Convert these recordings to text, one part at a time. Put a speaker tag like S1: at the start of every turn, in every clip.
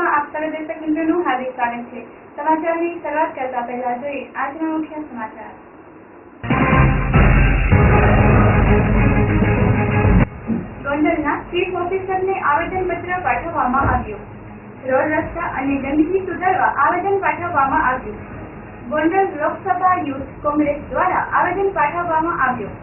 S1: સમાચારમાં આપ સર્વ દર્શક મિત્રોનું હાર્દિક સ્વાગત છે। સમાચારની શરૂઆત કરતા પહેલા જોઈએ આજના મુખ્ય સમાચાર। ગોંડલના ચીફ ઓફિસરને આવેદનપત્ર પાઠવવામાં આવ્યું। રોડ રસ્તા અને ગંદકી સુધારવા આવેદન પાઠવવામાં આવ્યું। ગોંડલ લોકસભા યુથ કોંગ્રેસ દ્વારા આવેદન પાઠવવામાં આવ્યું।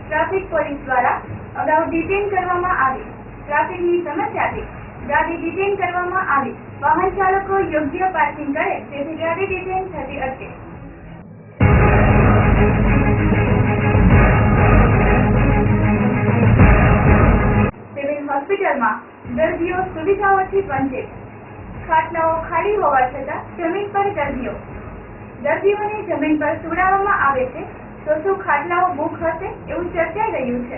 S1: ટ્રાફિક પોલીસ દ્વારા અગાઉ ડિટેન કરવામાં આવી। ટ્રાફિકની સમસ્યાથી ગાડી ડિટેન કરવામાં આવી। વાહન ચાલકો યોગ્ય પાર્કિંગ કરે તેથી ગાડી ડિટેન થતી અટકે। સિવિલ હોસ્પિટલમાં દર્દીઓ સુવિધાઓથી વંચિત। ખાટલાઓ ખાલી હોવા છતાં જમીન પર દર્દીઓને જમીન પર સુવડાવવામાં આવે છે તો શું ખાટલાઓ બુક હશે એવું ચર્ચાઈ રહ્યું છે।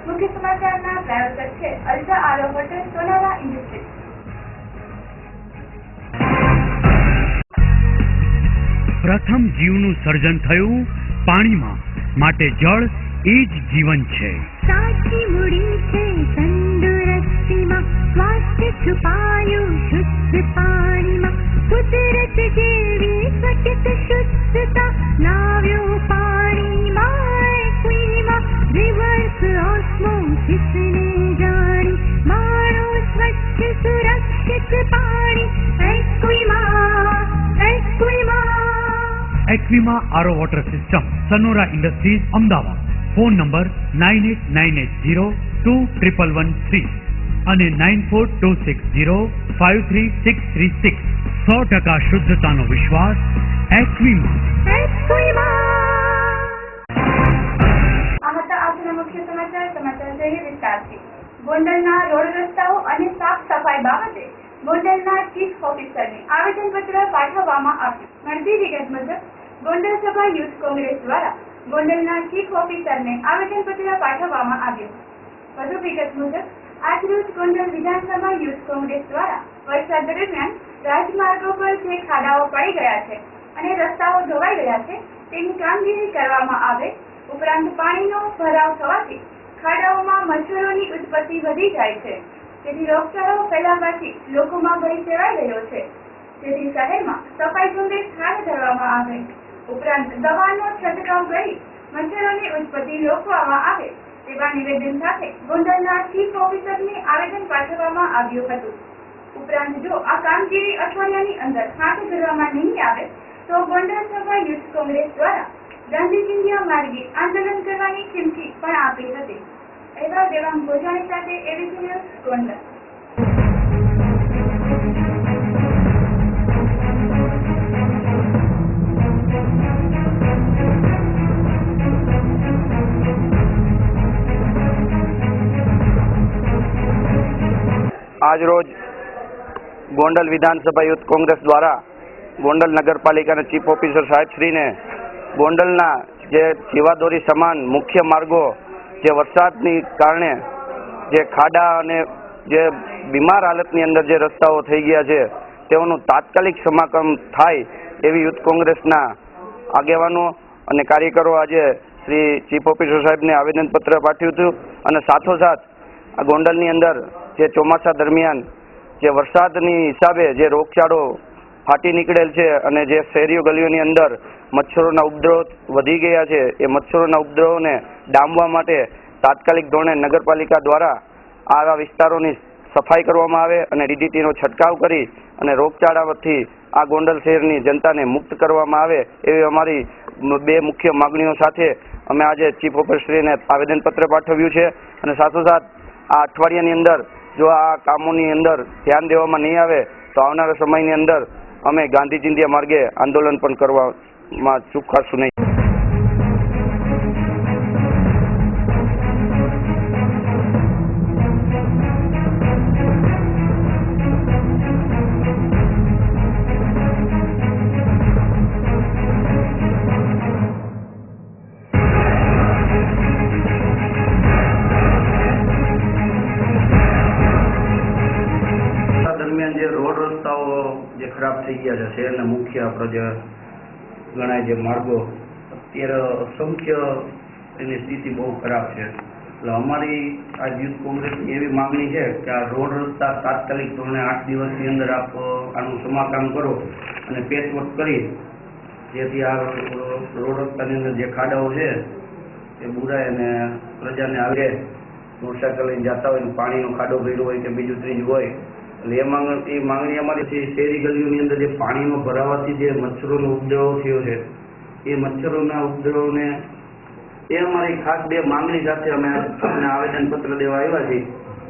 S1: મુખ્ય સમાચારના પ્રાયોજક છે અલ્ટ્રા આરો હોટલ સોનારા ઇન્ડસ્ટ્રીઝ।
S2: પ્રથમ જીવનું સર્જન થયું પાણીમાં, માટે જળ એ જ જીવન છે।
S3: સાચી મૂડી છે તંદુરસ્તીમાં, સ્વાસ્થ્ય છુપાયું શુદ્ધ પાણીમાં। કુદરત જેવી સચિત શુદ્ધતા લાવ્યો પાણીમાં। એક્વીમાં રિવર્સ ઓસ્મોસિસને જાણી, માણો સ્વચ્છ સુરક્ષિત પાણી।
S2: એક્વીમાં આરો વોટર સિસ્ટમ, સનોરા ઇન્ડસ્ટ્રીઝ, અમદાવાદ। ફોન નંબર 9898021113 અને 9426053636। 100% શુદ્ધતાનો વિશ્વાસ એક્વીમાં।
S1: આ હતા આજના મુખ્ય સમાચાર। સમાચાર જોઈએ વિસ્તારથી। ગોંડલના રોડ રસ્તાઓ અને સાફ સફાઈ બાબતે ગોંડલના ચીફ ઓફિસરને આવેદનપત્ર પાઠવવામાં આવ્યું। મળતી વિગત મુજબ ગોંડલ સભા યુથ કોંગ્રેસ દ્વારા ગોંડલના ચીફ ઓફિસરને આવેદનપત્ર પાઠવવામાં આવ્યું। વધુ વિગત મુજબ આજરોજ ગોંડલ વિધાનસભા યુથ કોંગ્રેસ દ્વારા વરસાદ દરમિયાન રાજમાર્ગો પર જે ખાડાઓ પડી ગયા છે અને રસ્તાઓ ધોવાઈ ગયા છે તેની કામગીરી કરવામાં આવે, ઉપરાંત પાણીનો ભરાવ થવાથી ખાડાઓમાં મચ્છરોની ઉત્પત્તિ વધી જાય છે, તેથી રોગચાળો ફેલાવાથી લોકોમાં ભય સેવાઈ રહ્યો છે, તેથી શહેરમાં સફાઈ ઝુંબેશ હાથ ધરવામાં આવે, ઉપરાંત દવાનો છંટકાવ કરી મચ્છરોની ઉત્પત્તિ રોકવામાં આવે તેવા નિવેદન સાથે ગોંડલના ચીફ ઓફિસરને આવેદન પાઠવવામાં આવ્યું હતું। ઉપરાંત જો આ કામગીરી અઠવાડિયાની અંદર હાથ ધરવામાં નહીં આવે તો ગોંડલ સભા યુથ કોંગ્રેસ દ્વારા ગાંધી ચિંધ્યા માર્ગે આંદોલન કરવાની ચીમકી પણ આપી હતી। એવા દેવાંગ ગોજાણી સાથે એબીસી ન્યૂઝ ગોંડલ।
S4: આજ રોજ ગોંડલ વિધાનસભા યુથ કોંગ્રેસ દ્વારા ગોંડલ નગરપાલિકાના ચીફ ઓફિસર સાહેબશ્રીને ગોંડલના જે જીવાદોરી સમાન મુખ્ય માર્ગો જે વરસાદની કારણે જે ખાડા અને જે બીમાર હાલતની અંદર જે રસ્તાઓ થઈ ગયા છે તેઓનું તાત્કાલિક સમારકામ થાય એવી યુથ કોંગ્રેસના આગેવાનો અને કાર્યકરો આજે શ્રી ચીફ ઓફિસર સાહેબને આવેદનપત્ર પાઠવ્યું હતું। અને સાથોસાથ આ ગોંડલની અંદર જે ચોમાસા દરમિયાન જે વરસાદની હિસાબે જે રોગચાળો ફાટી નીકળેલ છે અને જે શહેરીઓ ગલીઓની અંદર મચ્છરોના ઉપદ્રવ વધી ગયા છે એ મચ્છરોના ઉપદ્રવને ડામવા માટે તાત્કાલિક ધોરણે નગરપાલિકા દ્વારા આવા વિસ્તારોની સફાઈ કરવામાં આવે અને ડીડીટીનો છંટકાવ કરી અને રોગચાળાથી આ ગોંડલ શહેરની જનતાને મુક્ત કરવામાં આવે એવી અમારી બે મુખ્ય માગણીઓ સાથે અમે આજે ચીફ ઓફિસરશ્રીને આવેદનપત્ર પાઠવ્યું છે। અને સાથોસાથ આ અઠવાડિયાની અંદર જો આ કામોની અંદર ધ્યાન દેવામાં નહીં આવે તો આવનારા સમયની અંદર અમે ગાંધી ચિંધ્યા માર્ગે આંદોલન પણ કરવામાં ચૂકાશું નહીં। દરમિયાન જે રોડ રસ્તાઓ જે ખરાબ થઈ થઈ ગયા છે. શહેરના મુખ્ય આપણે જે ગણાય જે માર્ગો અત્યારે અસંખ્ય એની સ્થિતિ બહુ ખરાબ છે. એટલે અમારી આ યુથ કોંગ્રેસની એવી માગણી છે કે આ રોડ રસ્તા તાત્કાલિક ધોરણે 8 દિવસની અંદર આપ આનું સમારકામ કરો અને પેચવર્ક કરી જેથી આ રોડ રસ્તાની અંદર જે ખાડાઓ છે એ બુરાય અને પ્રજાને આવે મોટરસાઇકલ લઈને જતા હોય ને પાણીનો ખાડો ભર્યો હોય કે બીજું ત્રીજું હોય એટલે એ માંગણી અમારી છે. શહેરી ગલીઓની અંદર જે પાણીનો ભરાવાથી જે મચ્છરોનો ઉપદ્રવ થયો છે એ મચ્છરોના ઉપદ્રવને એ અમારી ખાસ 2 માંગણી સાથે અમે તમને આવેદનપત્ર દેવા આવ્યા છીએ.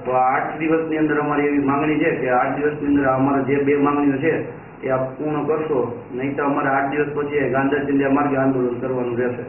S4: તો આ 8 દિવસની અંદર અમારી એવી માંગણી છે કે 8 દિવસની અંદર અમારા જે 2 માંગણીઓ છે એ આપ પૂર્ણ કરશો, નહીં તો અમારે 8 દિવસ પછી ગાંધર ચિંધ્યા માર્ગે આંદોલન કરવાનું રહેશે.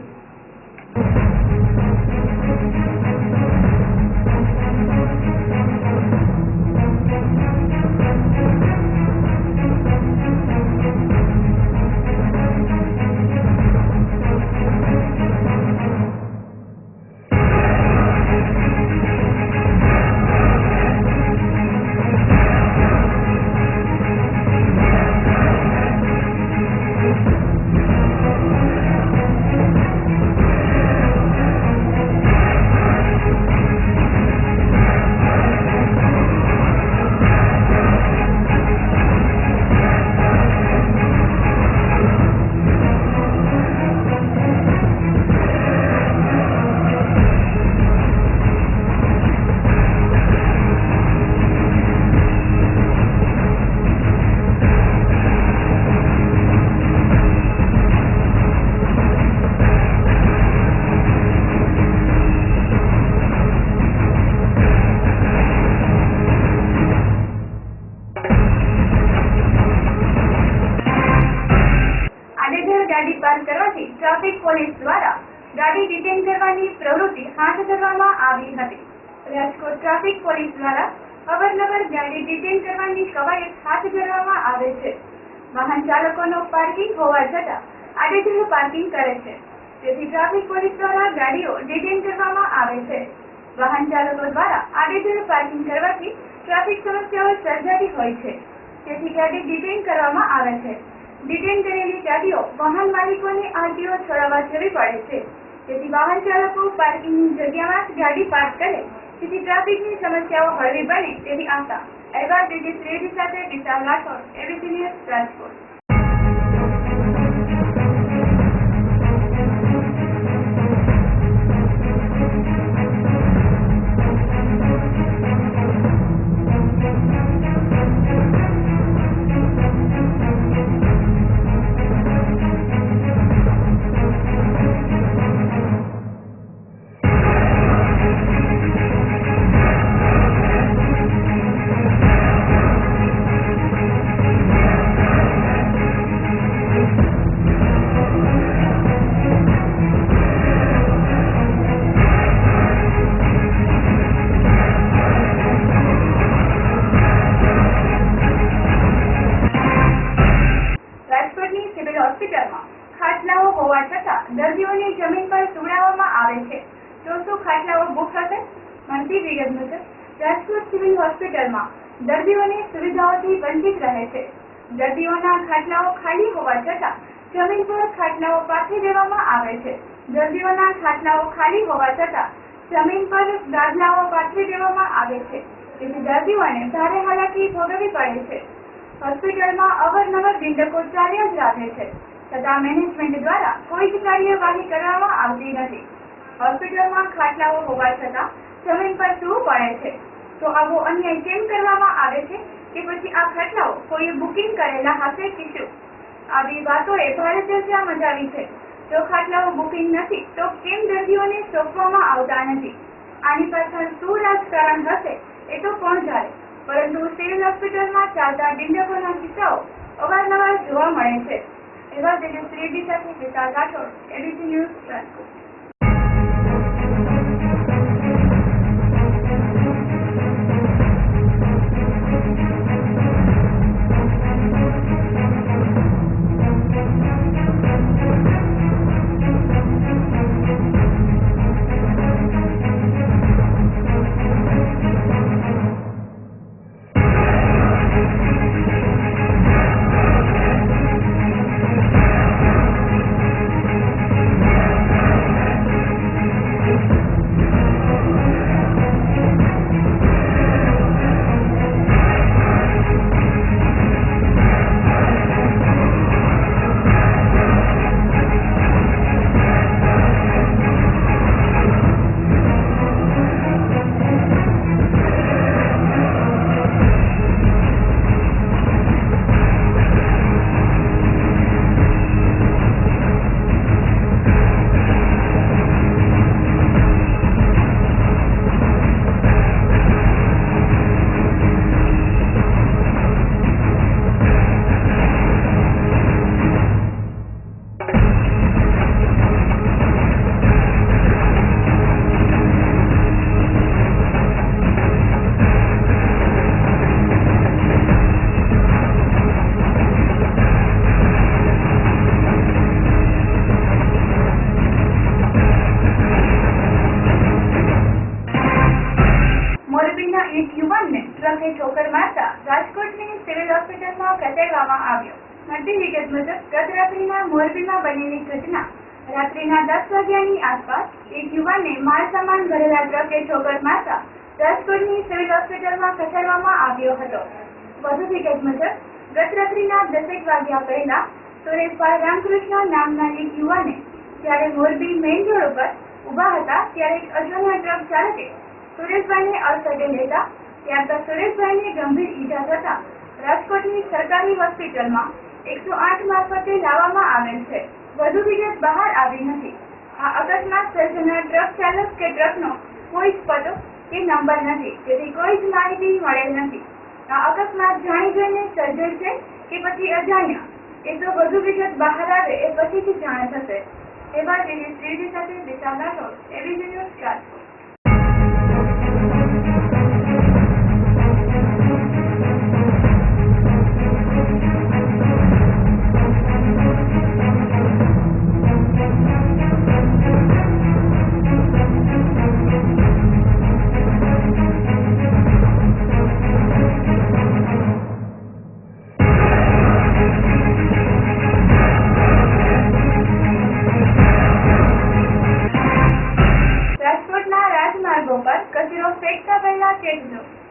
S1: ગાડી પાર્ક કરવાથી ટ્રાફિક પોલીસ દ્વારા ગાડી ડિટેન કરવાની પ્રવૃત્તિ હાથ ધરવામાં આવી હતી. રાજકોટ ટ્રાફિક પોલીસ દ્વારા અવારનવાર ગાડી ડિટેન કરવાની કવાયત હાથ ધરવામાં આવે છે. વાહન ચાલકોનો પાર્કિંગ હોવા છતાં આડેધડ પાર્કિંગ કરે છે, તેથી ટ્રાફિક પોલીસ દ્વારા ગાડીઓ ડિટેન કરવામાં આવે છે. વાહન ચાલકો દ્વારા આડેધડ પાર્કિંગ કરવાથી ટ્રાફિક સમસ્યાઓ સર્જાતી હોય છે, તેથી ગાડી ડિટેન કરવામાં આવે છે. ડિટેન કરેલી ગાડીઓ વાહન માલિકોને આરટીઓ છોડાવવા જવી પડે છે, તેથી વાહન ચાલકો પાર્કિંગની જગ્યામાં જ ગાડી પાર્ક કરે, જેથી ટ્રાફિકની સમસ્યાઓ હળવી બને તેવી આશા. અહેવાલ ડીડી શ્રેડી સાથે વિશાલ રાઠોડ, એબીસી ન્યૂઝ, રાજકોટ. હોસ્પિટલમાં ખાટલાઓ હોવા છતાં દર્દીઓને જમીન પર સુવડાવવામાં આવે છે, તો શું ખાટલાઓ બુક હશે? મળતી વિગત મુજબ રાજકોટ સિવિલ હોસ્પિટલમાં દર્દીઓની સુવિધાઓથી વંચિત રહે છે. દર્દીઓના ખાટલાઓ ખાલી હોવા છતાં જમીન પર ખાટલાઓ પાથરી દેવામાં આવે છે. દર્દીઓના ખાટલાઓ ખાલી હોવા છતાં જમીન પર ગાદલાઓ પાથરી દેવામાં આવે છે, તેથી દર્દીઓને ભારે હાલાકી ભોગવવી પડે છે. હોસ્પિટલમાં અવારનવાર દિંડકો ચાલ્યા જ રાખે છે, છતાં મેનેજમેન્ટ દ્વારા કોઈ જ કાર્યવાહી કરવામાં આવતી નથી. હોસ્પિટલમાં ખાટલાઓ હોવા છતાં જમીન પર સૂવું પડે છે, તો આવો અન્યાય કેમ કરવામાં આવે છે કે પછી આ ખાટલાઓ કોઈએ બુકિંગ કરેલા હશે કે શું? આવી વાતોએ ભારે ચર્ચા મચાવી છે. જો ખાટલાઓ બુકિંગ નથી તો કેમ દર્દીઓને સોંપવામાં આવતા નથી? આની પાછળ શું રાજકારણ હશે એ તો કોણ જાણે, પરંતુ સિવિલ હોસ્પિટલમાં ચાલતા દિંડકોના કિસ્સાઓ અવારનવાર જોવા મળે છે. એવા દિનેશ રેડ્ડી સાથે વિશાલ રાઠોડ, એબીસી ન્યૂઝ, રાજકોટ. આવ્યો. મળતી વિગત મુજબ ગત રાત્રિના મોરબીમાં બનેલી ઘટના રાત્રિના 10 વાગ્યાની આસપાસ એક યુવાનને માલ સામાન ભરેલા ટ્રકે ઠોકર મારતા રાજકોટની સિવિલ હોસ્પિટલમાં ખસેડવામાં આવ્યો હતો. વધુ વિગત મુજબ ગત રાત્રિના 10 વાગ્યા પહેલા સુરેશભાઈ રામકૃષ્ણ નામના એક યુવાને જ્યારે મોરબી મેઇન રોડ ઉપર ઊભા હતા ત્યારે એક અજાણ્યા ટ્રક ચાલકે સુરેશભાઈને અડફેટે લેતા ત્યારબાદ સુરેશભાઈને ગંભીર ઈજા થતા રાજકોટની સરકારી હોસ્પિટલમાં 108 મારફતે લાવવામાં આવેલ છે. વધુ વિગત બહાર આવી નથી. આ અકસ્માત સર્જનાર ટ્રક ચાલક કે ટ્રકનો કોઈ જ પતો કે નંબર નથી, તેથી કોઈ જ માહિતી મળેલ નથી. આ અકસ્માત જાણી જોઈને સર્જેલ છે કે પછી અજાણ્યા, એ તો વધુ વિગત બહાર આવે એ પછીથી જાણ થશે. એવા શ્રીજી સાથે વિશાલ રાઠોડ, એબીપી ન્યૂઝ રાજકોટ.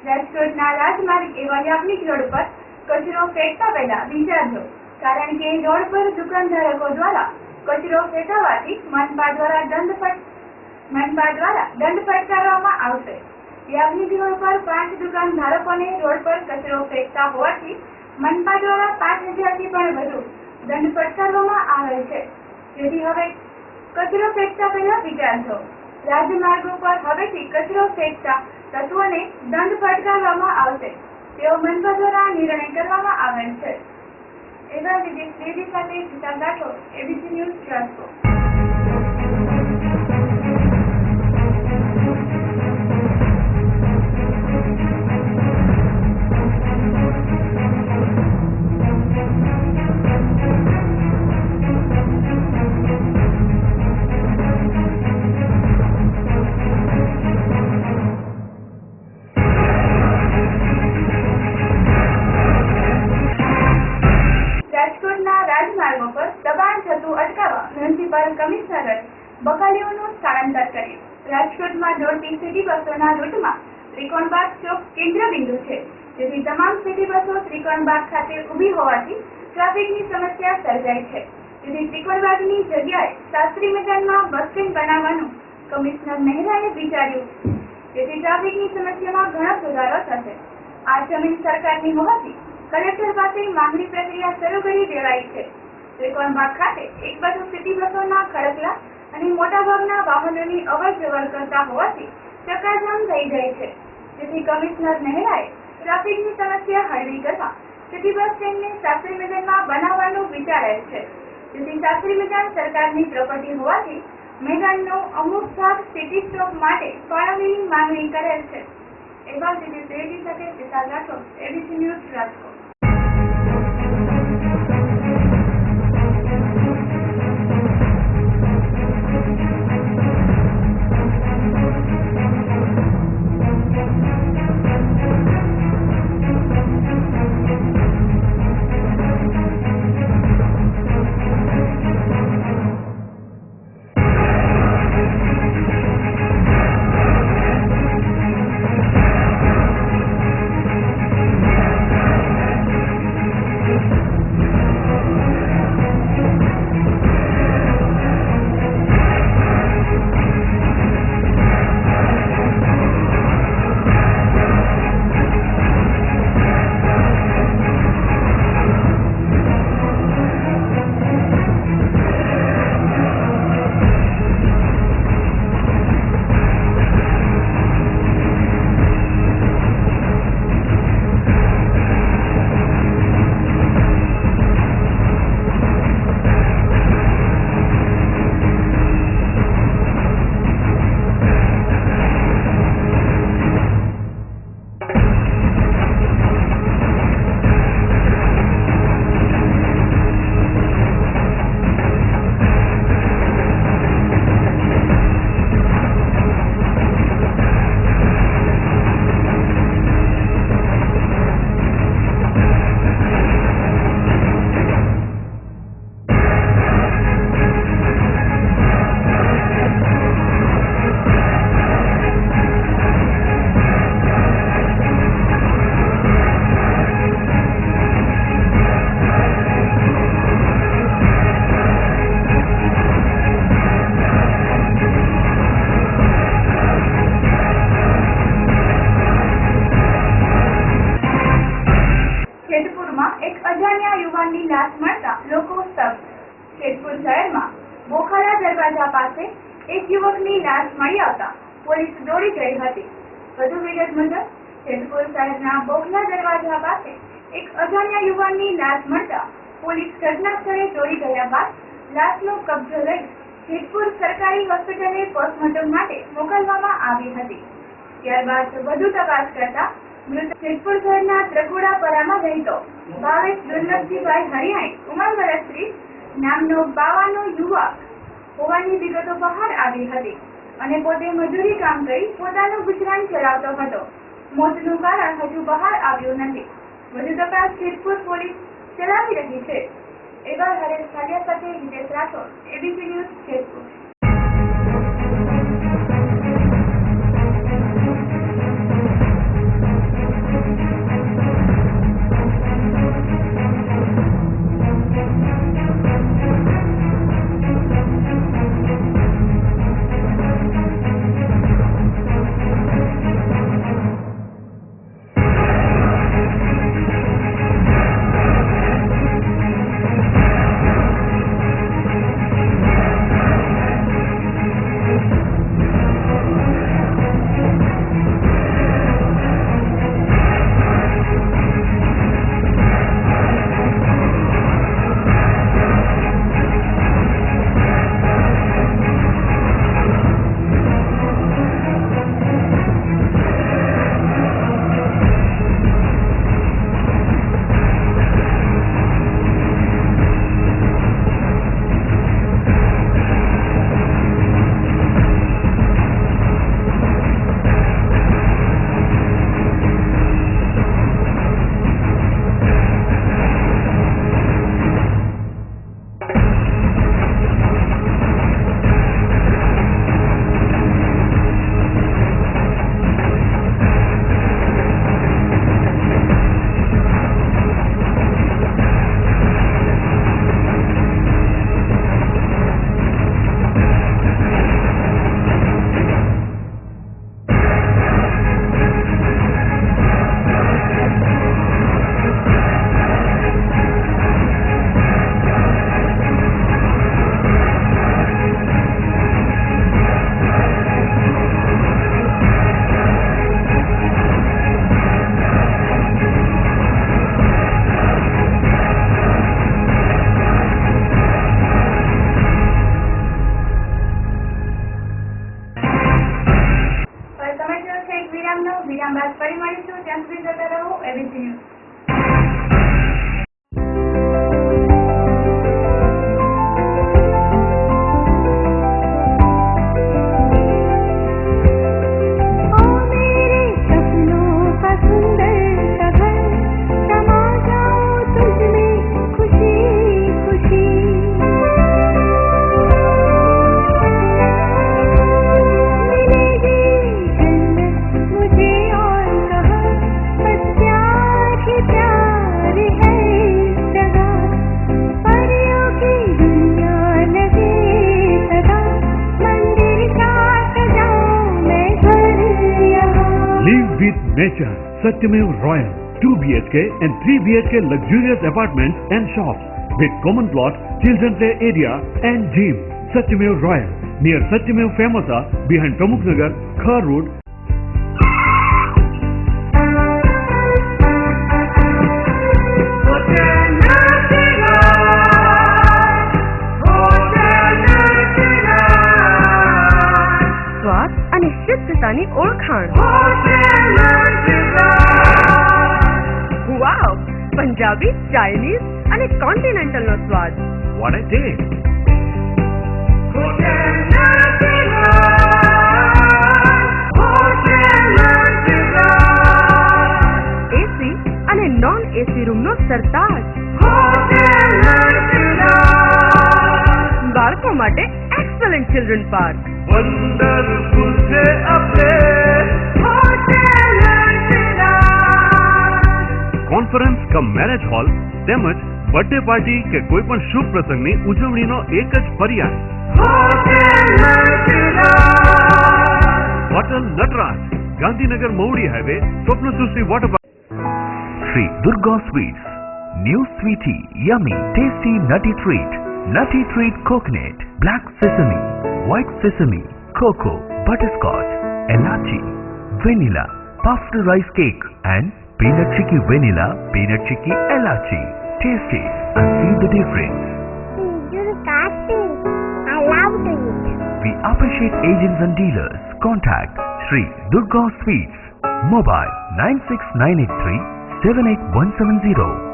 S1: રાજકોટના રાજમાર્ગ એવા યાજ્ઞિક રોડ પર કચરો ફેંકતા પહેલા વિચારજો, કારણ કે રોડ પર દુકાનધારકો દ્વારા કચરો ફેંકવાથી મનપા દ્વારા દંડ ફટકારવામાં આવશે. યાજ્ઞિક રોડ પર 5 દુકાનધારકોને રોડ પર કચરો ફેંકતા હોવાથી મનપા દ્વારા 5000 થી પણ વધુ દંડ ફટકારવામાં આવેલ છે. જેથી હવે કચરો ફેંકતા પહેલા વિચારજો. રાજમાર્ગો પર હવેથી કચરો ફેંકતા તત્વોને દંડ ફટકારવામાં આવશે તેવો મનપા દ્વારા નિર્ણય કરવામાં આવેલ છે. એવા વિજય સાથે વિશાલ રાઠોડ, એબીપી ન્યૂઝ રાજકોટ. રાજમાર્ગો પર દબાણ થતું અટકાવવા મ્યુનિસિપલ કમિશનરે બકાલીઓનું સ્થળાંતર કર્યું. રાજકોટમાં દોડતી સિટી બસોના રૂટમાં ત્રિકોણબાગ ચોક કેન્દ્રબિંદુ છે, જેથી તમામ સિટી બસો ત્રિકોણબાગ ખાતે ઊભી હોવાથી ટ્રાફિકની સમસ્યા સર્જાય છે. જેથી ત્રિકોણબાગની જગ્યાએ શાસ્ત્રી મેદાનમાં બસ સ્ટેન્ડ બનાવવાનું કમિશનર મહેરાએ વિચાર્યું, જેથી ટ્રાફિકની સમસ્યામાં ઘણો સુધારો થશે. આ જમીન સરકારની હોવાથી કલેક્ટર પાસે માંગણી પ્રક્રિયા શરૂ કરી દેવાઈ છે. ત્રિકોણબાગ ખાતે એક બાજુ સિટી બસોના ખડકલા અને મોટાભાગના વાહનોની અવરજવર કરતા હોવાથી ચક્કાજામ થઈ જાય છે. જેથી કમિશનર મહેરાએ ટ્રાફિકની સમસ્યા હળવી કરવા સિટી બસ સ્ટેન્ડને શાસ્ત્રી મેદાનમાં બનાવવાનું વિચારેલ છે. જેથી શાસ્ત્રી મેદાન સરકારની પ્રોપર્ટી હોવાથી મેદાનનો અમુક ભાગ સિટી સ્ટોપ માટે ફાળવણીની માંગણી કરેલ છે. એવા શ્રીજી સાથે વિશાલ રાઠોડ, એબીપી ન્યૂઝ રાજકોટ. જેતપુર શહેરમાં બોખારા દરવાજા પાસે એક યુવકની લાશ મળી આવતા પોલીસ દોડી ગઈ હતી. વધુ વિગત મુજબ જેતપુર શહેરના બોખલા દરવાજા પાસે એક અજાણ્યા યુવાનની લાશ મળતા પોલીસ ઘટના સ્થળે દોડી ગયા બાદ લાશનો કબજો લઈ જેતપુર સરકારી હોસ્પિટલે પોસ્ટમોર્ટમ માટે મોકલવામાં આવી હતી. ત્યારબાદ વધુ તપાસ કરતા મૃત જેતપુર શહેરના ત્રકુડાપરામાં રહેતો ભાવેશ દુર્લભજીભાઈ હરિયાણી ઉંમર વર્ષ 30 નામનો 52 યુવક હોવાની વિગતો બહાર આવી હતી અને પોતે મજૂરી કામ કરી પોતાનું ગુજરાન ચલાવતો હતો. મોતનું કારણ હજુ બહાર આવ્યું નથી. વધુ તપાસ જેતપુર પોલીસ ચલાવી રહી છે. એવા હરેશ ખાલિયા સાથે હિતેશ રાઠોડ, એબીસી ન્યૂઝ, જેતપુર. વિરામ બાદ ફરી મળીશું. ત્યાં સુધી જોતા રહો ABC news.
S2: Nature, Satyamev Royal, 2 BHK and 3 BHK luxurious apartments and shops with common plot, children's play area and gym. Satyamev Royal, near Satyamev Famosa, behind Pramukh Nagar, Khar Road.
S5: સ્વાદ અને શુદ્ધતાની ઓળખાણ. વાવ, પંજાબી, ચાઇનીઝ અને continental નો સ્વાદ.
S2: What a taste!
S5: એસી અને non AC room નો સરતાજ. બાળકો માટે excellent children park.
S6: Wonderful day अपने
S2: કોન્ફરન્સ કમ મેરેજ હોલ તેમજ બર્થડે પાર્ટી કે કોઈ પણ શુભ પ્રસંગની ઉજવણીનો એક જ પર્યાય. Hotel Nataraj, Gandhinagar Mahudi highway, Swapnasrushti water park.
S7: Sri Durga Sweets, new sweetie, yummy, tasty, nutty treat. Nutty Treat Coconut, Black Sesame, White Sesame, Cocoa, Butterscotch, Elachi, Vanilla, Puffed Rice Cake and Peanut Chicky Vanilla, Peanut Chicky Elachi. Taste it and see the difference.
S3: I love to eat.
S7: We appreciate agents and dealers. Contact Sri Durga Sweets. Mobile 96983 78170.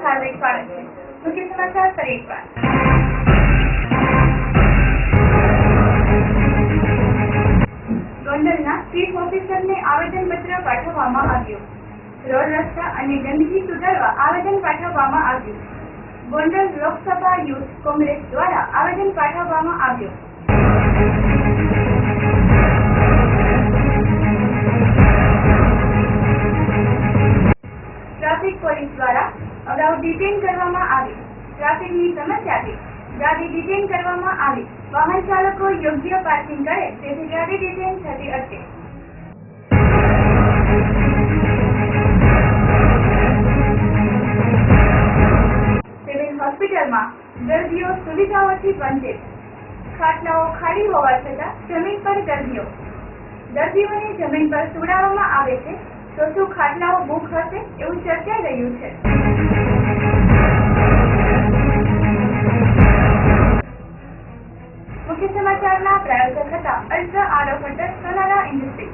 S1: हार्दिक स्वागत है। मुख्य समाचार पर एक बार। ગોંડલના chief ઓફિસરને આવેદનપત્ર પાઠવવામાં આવ્યું। રોડ રસ્તા અને ગંદકી સુધારવા આવેદન પાઠવવામાં આવ્યું। ગોંડલ લોકસભા યુથ કોંગ્રેસ દ્વારા આવેદન પાઠવવામાં આવ્યું। ટ્રાફિક પોલીસ દ્વારા અગાઉ ડિટેન કરવામાં આવી। ટ્રાફિકની સમસ્યાથી ગાડી ડિટેન કરવામાં આવી। વાહન ચાલકો યોગ્ય પાર્કિંગ કરે તેથી ગાડી ડિટેન થતી અટકે। સુવિધાઓથી વંચિત, ખાટલાઓ ખાલી હોવા છતાં જમીન પર દર્દીઓને જમીન પર સુવડાવવામાં આવે છે, તો શું ખાટલાઓ બુક હશે એવું ચર્ચાઈ રહ્યું છે. મુખ્ય સમાચારના પ્રાયોજક હતા અલ્ટ્રા આરો ફટર સોનારા ઇન્ડસ્ટ્રી.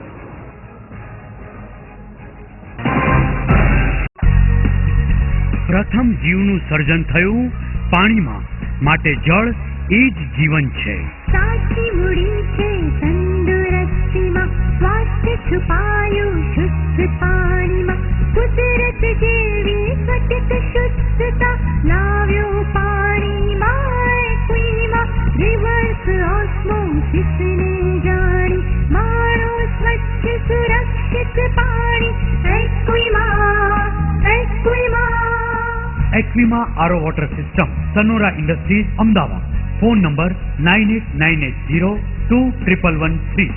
S2: પ્રથમ જીવનું સર્જન થયું પાણીમાં, માટે જળ એ જ જીવન છે.
S3: સાચી મૂડી છે તંદુરસ્તીમાં, સ્વાસ્થ્ય છુપાયું શુદ્ધ પાણીમાં. કુદરત જેવી સચિત શુદ્ધતા લાવ્યો પાણીમાં એક્વીમાં. રિવર્સ ઓસ્મોસિસને જાણી માણો સ્વચ્છ સુરક્ષિત પાણી એક્વીમાં.
S2: એક્વિમા આરો વોટર સિસ્ટમ, સનોરા ઇન્ડસ્ટ્રીઝ, અમદાવાદ. ફોન નંબર 9898021113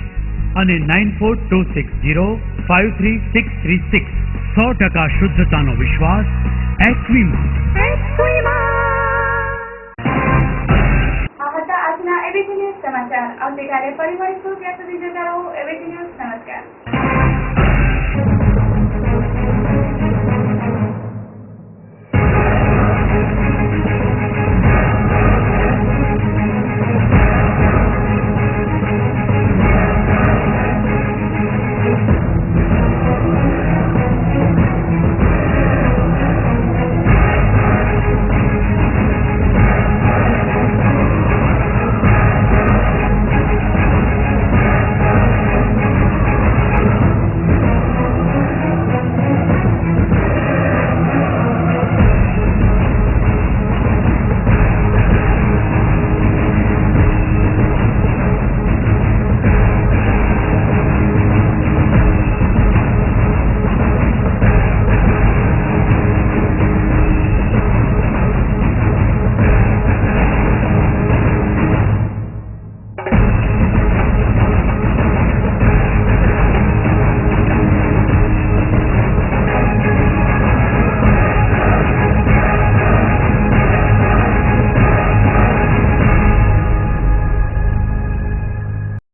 S2: અને 9426053636. 100% શુદ્ધતાનો વિશ્વાસ. એક્વિમા.
S1: આ હતા આજના એબીસી ન્યૂઝ સમાચાર. આવતીકાલે ફરી મળીશું, ત્યાં સુધી જોતા રહો એબીસી ન્યૂઝ. નમસ્કાર.